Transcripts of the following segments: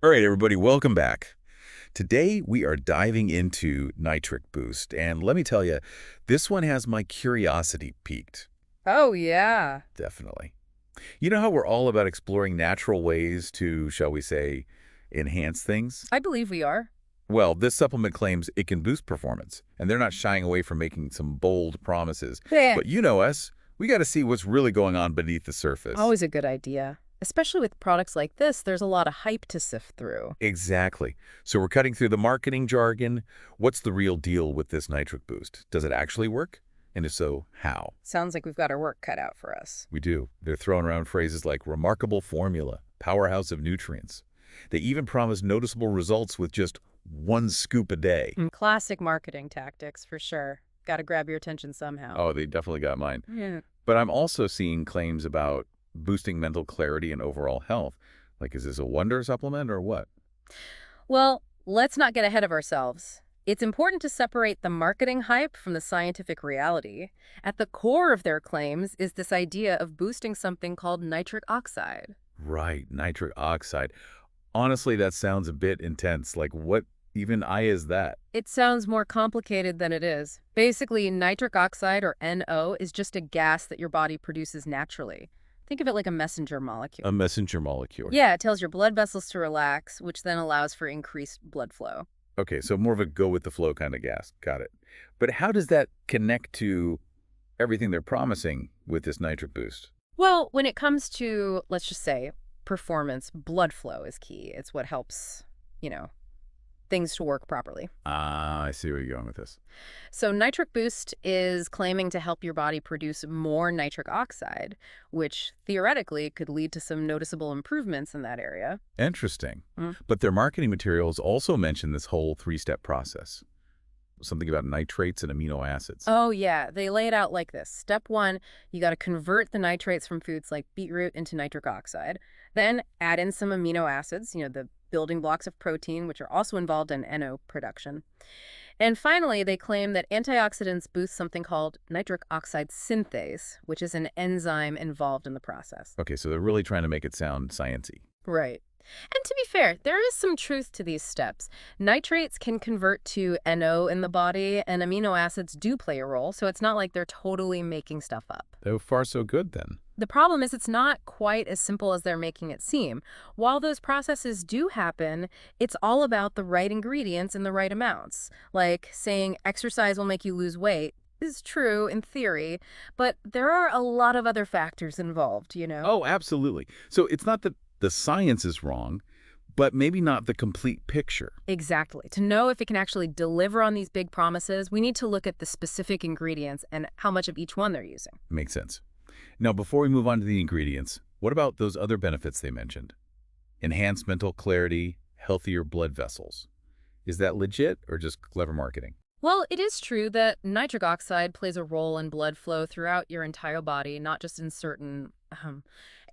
All right, everybody, welcome back. Today, we are diving into Nitric Boost, and let me tell you, this one has my curiosity piqued, Oh, yeah. definitely. You know how we're all about exploring natural ways to, shall we say, enhance things? I believe we are. Well, this supplement claims it can boost performance, and they're not shying away from making some bold promises. Bleh. But you know us, we got to see what's really going on beneath the surface. Always a good idea. Especially with products like this, there's a lot of hype to sift through. Exactly. So we're cutting through the marketing jargon. What's the real deal with this nitric boost? Does it actually work? And if so, how? Sounds like we've got our work cut out for us. We do. They're throwing around phrases like remarkable formula, powerhouse of nutrients. They even promise noticeable results with just one scoop a day. Classic marketing tactics, for sure. Got to grab your attention somehow. Oh, they definitely got mine. Yeah. But I'm also seeing claims about boosting mental clarity and overall health. Like, is this a wonder supplement or what? Well, let's not get ahead of ourselves. It's important to separate the marketing hype from the scientific reality. At the core of their claims is this idea of boosting something called nitric oxide. Right, nitric oxide. Honestly, that sounds a bit intense. Like, what even is that? It sounds more complicated than it is. Basically, nitric oxide, or NO, is just a gas that your body produces naturally. Think of it like a messenger molecule. A messenger molecule. Yeah, it tells your blood vessels to relax, which then allows for increased blood flow. Okay, so more of a go with the flow kind of gas. Got it. But how does that connect to everything they're promising with this nitric boost? Well, when it comes to, let's just say, performance, blood flow is key. It's what helps, you know, things to work properly. Ah, I see where you're going with this. So Nitric Boost is claiming to help your body produce more nitric oxide, which theoretically could lead to some noticeable improvements in that area. Interesting. Mm. But their marketing materials also mention this whole three-step process. Something about nitrates and amino acids. Oh, yeah. They lay it out like this. Step one, you got to convert the nitrates from foods like beetroot into nitric oxide. Then add in some amino acids, the building blocks of protein, which are also involved in NO production. And finally, they claim that antioxidants boost something called nitric oxide synthase, which is an enzyme involved in the process. Okay, so they're really trying to make it sound sciencey. Right. And to be fair, there is some truth to these steps. Nitrates can convert to NO in the body, and amino acids do play a role, so it's not like they're totally making stuff up. So far, so good then. The problem is it's not quite as simple as they're making it seem. While those processes do happen, it's all about the right ingredients in the right amounts. Like saying exercise will make you lose weight is true in theory, but there are a lot of other factors involved. Oh, absolutely. So it's not that the science is wrong, but maybe not the complete picture. Exactly. To know if it can actually deliver on these big promises, we need to look at the specific ingredients and how much of each one they're using. Makes sense. Now, before we move on to the ingredients, what about those other benefits they mentioned? Enhanced mental clarity, healthier blood vessels. Is that legit or just clever marketing? Well, it is true that nitric oxide plays a role in blood flow throughout your entire body, not just in certain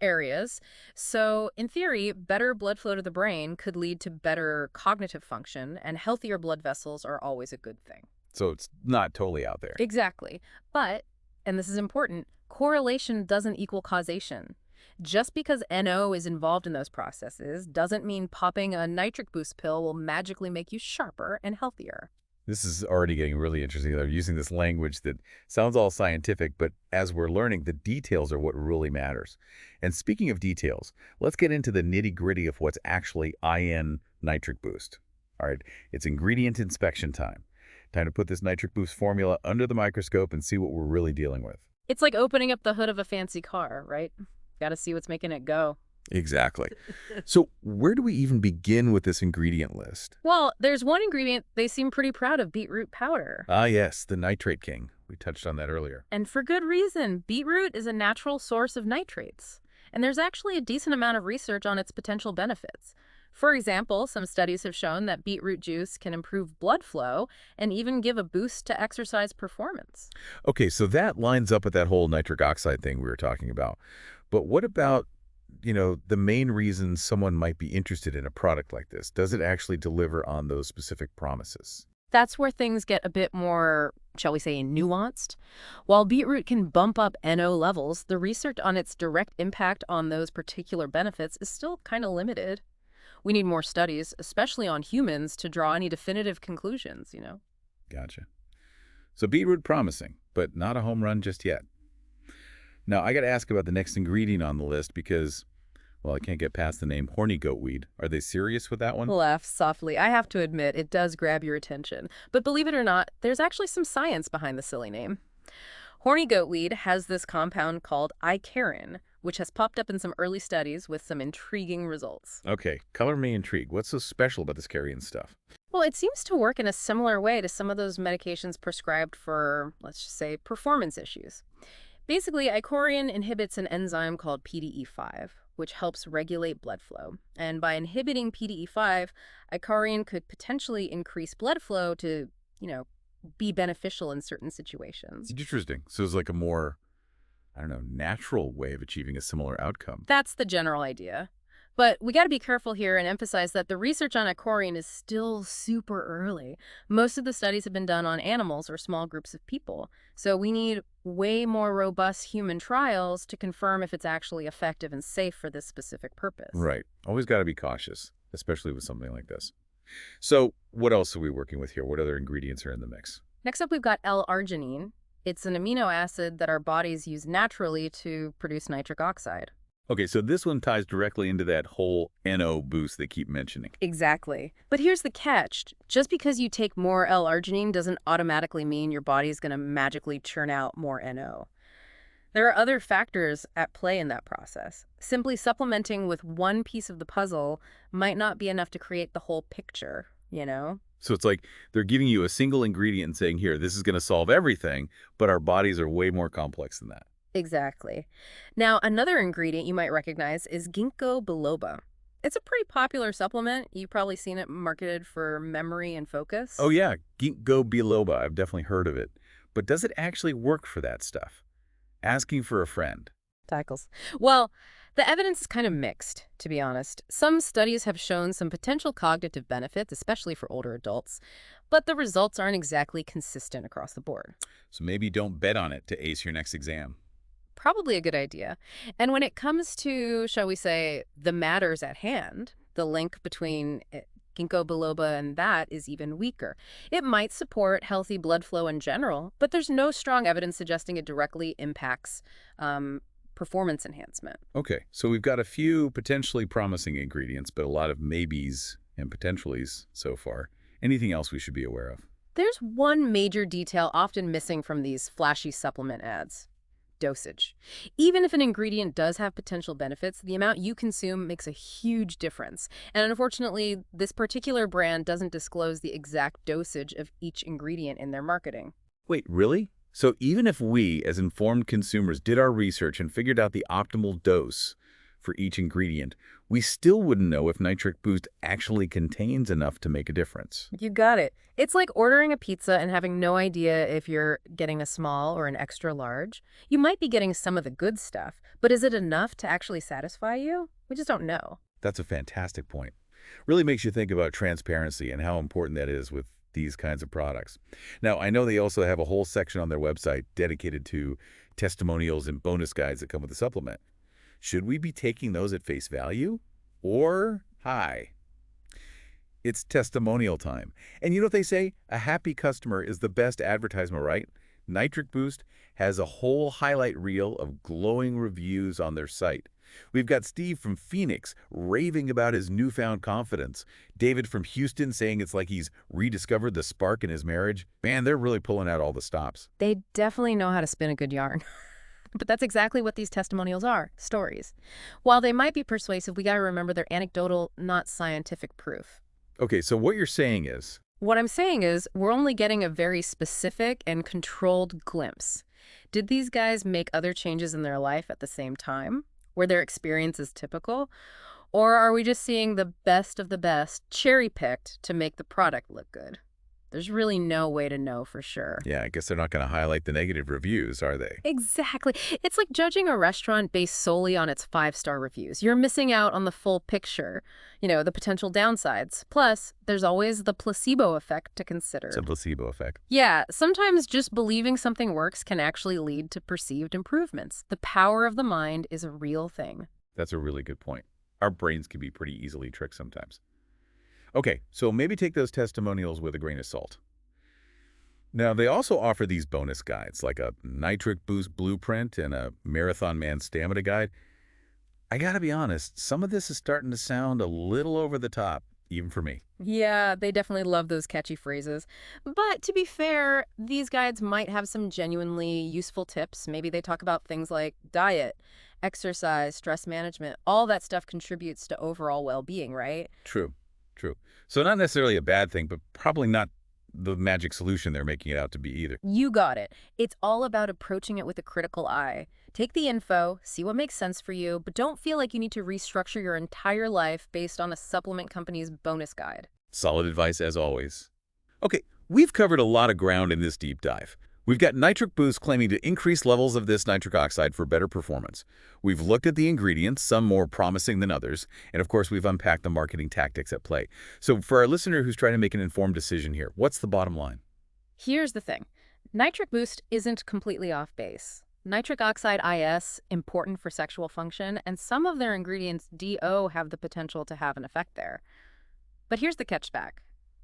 areas. So, in theory, better blood flow to the brain could lead to better cognitive function, and healthier blood vessels are always a good thing. So it's not totally out there. Exactly. But, and this is important, correlation doesn't equal causation. Just because NO is involved in those processes doesn't mean popping a nitric boost pill will magically make you sharper and healthier. This is already getting really interesting. They're using this language that sounds all scientific, but as we're learning, the details are what really matters. And speaking of details, let's get into the nitty-gritty of what's actually in Nitric Boost. All right, it's ingredient inspection time. Time to put this Nitric Boost formula under the microscope and see what we're really dealing with. It's like opening up the hood of a fancy car, right? Got to see what's making it go. Exactly. So where do we even begin with this ingredient list? Well, there's one ingredient they seem pretty proud of, beetroot powder. Ah, yes, the nitrate king. We touched on that earlier. And for good reason. Beetroot is a natural source of nitrates. And there's actually a decent amount of research on its potential benefits. For example, some studies have shown that beetroot juice can improve blood flow and even give a boost to exercise performance. Okay, so that lines up with that whole nitric oxide thing we were talking about. But what about, the main reasons someone might be interested in a product like this? Does it actually deliver on those specific promises? That's where things get a bit more, shall we say, nuanced. While beetroot can bump up NO levels, the research on its direct impact on those particular benefits is still kind of limited. We need more studies, especially on humans, to draw any definitive conclusions. Gotcha. So beetroot promising, but not a home run just yet. Now, I got to ask about the next ingredient on the list because, well, I can't get past the name horny goatweed. Are they serious with that one? Laugh softly. I have to admit, it does grab your attention. But believe it or not, there's actually some science behind the silly name. Horny goatweed has this compound called icarin, which has popped up in some early studies with some intriguing results. Okay, color me intrigued. What's so special about this carrion stuff? Well, it seems to work in a similar way to some of those medications prescribed for, let's just say, performance issues. Basically, icorian inhibits an enzyme called PDE5, which helps regulate blood flow. And by inhibiting PDE5, icorian could potentially increase blood flow to, you know, be beneficial in certain situations. Interesting. So it's like a more, I don't know, natural way of achieving a similar outcome. That's the general idea. But we got to be careful here and emphasize that the research on icorian is still super early. Most of the studies have been done on animals or small groups of people. So we need way more robust human trials to confirm if it's actually effective and safe for this specific purpose. Right. Always got to be cautious, especially with something like this. So what else are we working with here? What other ingredients are in the mix? Next up, we've got L-arginine. It's an amino acid that our bodies use naturally to produce nitric oxide. Okay, so this one ties directly into that whole NO boost they keep mentioning. Exactly. But here's the catch. Just because you take more L-arginine doesn't automatically mean your body's going to magically churn out more NO. There are other factors at play in that process. Simply supplementing with one piece of the puzzle might not be enough to create the whole picture. So it's like they're giving you a single ingredient and saying, here, this is going to solve everything, but our bodies are way more complex than that. Exactly. Now, another ingredient you might recognize is ginkgo biloba. It's a pretty popular supplement. You've probably seen it marketed for memory and focus. Oh yeah, ginkgo biloba. I've definitely heard of it. But does it actually work for that stuff? Asking for a friend. Tackles. Well, the evidence is kind of mixed, to be honest. Some studies have shown some potential cognitive benefits, especially for older adults, but the results aren't exactly consistent across the board. So maybe don't bet on it to ace your next exam. Probably a good idea. And when it comes to, shall we say, the matters at hand, the link between ginkgo biloba and that is even weaker. It might support healthy blood flow in general, but there's no strong evidence suggesting it directly impacts performance enhancement. Okay, so we've got a few potentially promising ingredients, but a lot of maybes and potentialities so far. Anything else we should be aware of? There's one major detail often missing from these flashy supplement ads. Dosage. Even if an ingredient does have potential benefits, the amount you consume makes a huge difference. And unfortunately, this particular brand doesn't disclose the exact dosage of each ingredient in their marketing. Wait, really? So even if we, as informed consumers, did our research and figured out the optimal dose for each ingredient, we still wouldn't know if Nitric Boost actually contains enough to make a difference. You got it. It's like ordering a pizza and having no idea if you're getting a small or an extra large. You might be getting some of the good stuff, but is it enough to actually satisfy you? We just don't know. That's a fantastic point. Really makes you think about transparency and how important that is with these kinds of products. Now, I know they also have a whole section on their website dedicated to testimonials and bonus guides that come with the supplement. Should we be taking those at face value or high? It's testimonial time. And you know what they say? A happy customer is the best advertisement, right? Nitric Boost has a whole highlight reel of glowing reviews on their site. We've got Steve from Phoenix raving about his newfound confidence. David from Houston saying it's like he's rediscovered the spark in his marriage. Man, they're really pulling out all the stops. They definitely know how to spin a good yarn. But that's exactly what these testimonials are, stories. While they might be persuasive, we got to remember they're anecdotal, not scientific proof. Okay, so what you're saying is, What I'm saying is we're only getting a very specific and controlled glimpse. Did these guys make other changes in their life at the same time? Were their experiences typical? Or are we just seeing the best of the best cherry-picked to make the product look good? There's really no way to know for sure. yeah, I guess they're not going to highlight the negative reviews, are they? Exactly. It's like judging a restaurant based solely on its 5-star reviews. You're missing out on the full picture, the potential downsides. Plus, there's always the placebo effect to consider. It's a placebo effect. Yeah, sometimes just believing something works can actually lead to perceived improvements. The power of the mind is a real thing. That's a really good point. Our brains can be pretty easily tricked sometimes. Okay, so maybe take those testimonials with a grain of salt. Now, they also offer these bonus guides, like a Nitric Boost Blueprint and a Marathon Man Stamina Guide. I gotta be honest, some of this is starting to sound a little over the top, even for me. Yeah, they definitely love those catchy phrases. But to be fair, these guides might have some genuinely useful tips. Maybe they talk about things like diet, exercise, stress management. All that stuff contributes to overall well-being, right? True, true. So not necessarily a bad thing, but probably not the magic solution they're making it out to be either. You got it. It's all about approaching it with a critical eye. Take the info, see what makes sense for you, but don't feel like you need to restructure your entire life based on a supplement company's bonus guide. Solid advice as always. Okay, we've covered a lot of ground in this deep dive. We've got Nitric Boost claiming to increase levels of this nitric oxide for better performance. We've looked at the ingredients, some more promising than others, and of course we've unpacked the marketing tactics at play. So for our listener who's trying to make an informed decision here, what's the bottom line? Here's the thing. Nitric Boost isn't completely off base. Nitric oxide IS, important for sexual function, and some of their ingredients DO have the potential to have an effect there. But here's the catchback.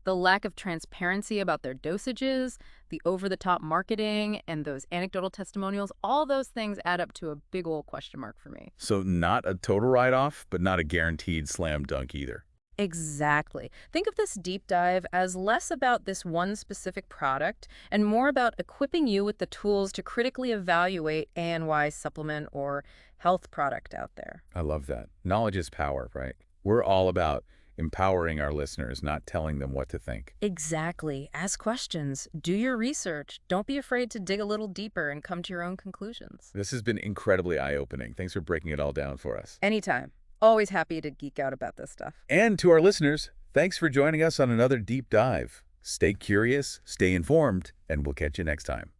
The lack of transparency about their dosages, the over-the-top marketing, and those anecdotal testimonials, all those things add up to a big old question mark for me. So not a total write-off, but not a guaranteed slam dunk either. Exactly. Think of this deep dive as less about this one specific product and more about equipping you with the tools to critically evaluate ANY supplement or health product out there. I love that. Knowledge is power, right? We're all about empowering our listeners, not telling them what to think. Exactly. Ask questions. Do your research. Don't be afraid to dig a little deeper and come to your own conclusions. This has been incredibly eye-opening. Thanks for breaking it all down for us. Anytime. Always happy to geek out about this stuff. And to our listeners, thanks for joining us on another deep dive. Stay curious, stay informed, and we'll catch you next time.